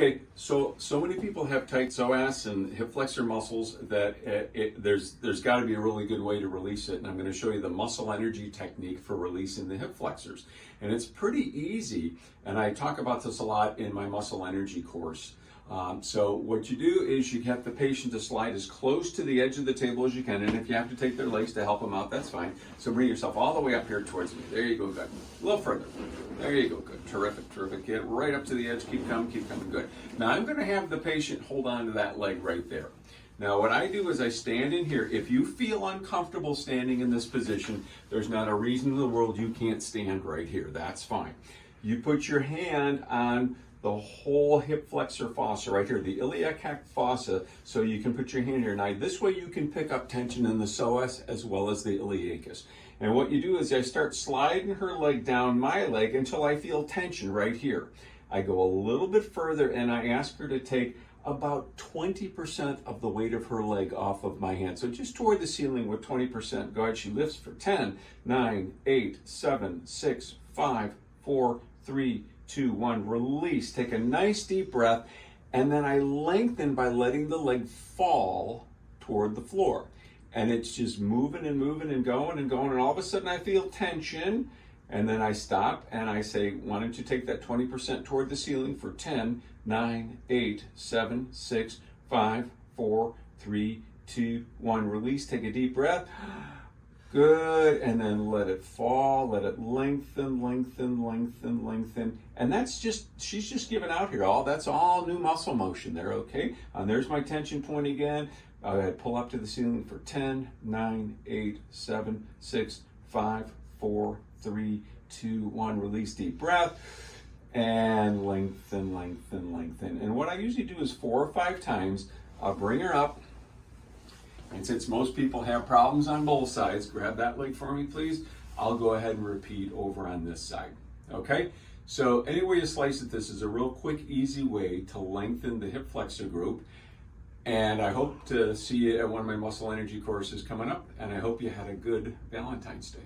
Okay, so many people have tight psoas and hip flexor muscles that there's got to be a really good way to release it, and I'm going to show you the muscle energy technique for releasing the hip flexors. And it's pretty easy, and I talk about this a lot in my muscle energy course. So what you do is you get the patient to slide as close to the edge of the table as you can, and if you have to take their legs to help them out, that's fine. So bring yourself all the way up here towards me. There you go, good. A little further. There you go, good. Terrific, terrific. Get right up to the edge, keep coming, good. Now I'm going to have the patient hold on to that leg right there. Now what I do is I stand in here. If you feel uncomfortable standing in this position, there's not a reason in the world you can't stand right here. That's fine. You put your hand on the whole hip flexor fossa right here, the iliac fossa, so you can put your hand here. Now this way you can pick up tension in the psoas as well as the iliacus. And what you do is I start sliding her leg down my leg until I feel tension right here. I go a little bit further and I ask her to take about 20% of the weight of her leg off of my hand. So just toward the ceiling with 20%. Go ahead, she lifts for 10, 9, 8, 7, 6, 5, 4, 3, 2, 1, release. Take a nice deep breath, and then I lengthen by letting the leg fall toward the floor. And it's just moving and moving and going and going, and all of a sudden I feel tension, and then I stop and I say, why don't you take that 20% toward the ceiling for 10, 9, 8, 7, 6, 5, 4, 3, 2, 1, release. Take a deep breath. Good, and then let it fall, let it lengthen, lengthen, lengthen, lengthen. And that's just, she's just giving out here. That's all new muscle motion there, okay? And there's my tension point again. I pull up to the ceiling for 10, 9, 8, 7, 6, 5, 4, 3, 2, 1. Release, deep breath. And lengthen, lengthen, lengthen. And what I usually do is 4 or 5 times. I'll bring her up. And since most people have problems on both sides, grab that leg for me, please. I'll go ahead and repeat over on this side, okay? So any way you slice it, this is a real quick, easy way to lengthen the hip flexor group. And I hope to see you at one of my muscle energy courses coming up, and I hope you had a good Valentine's Day.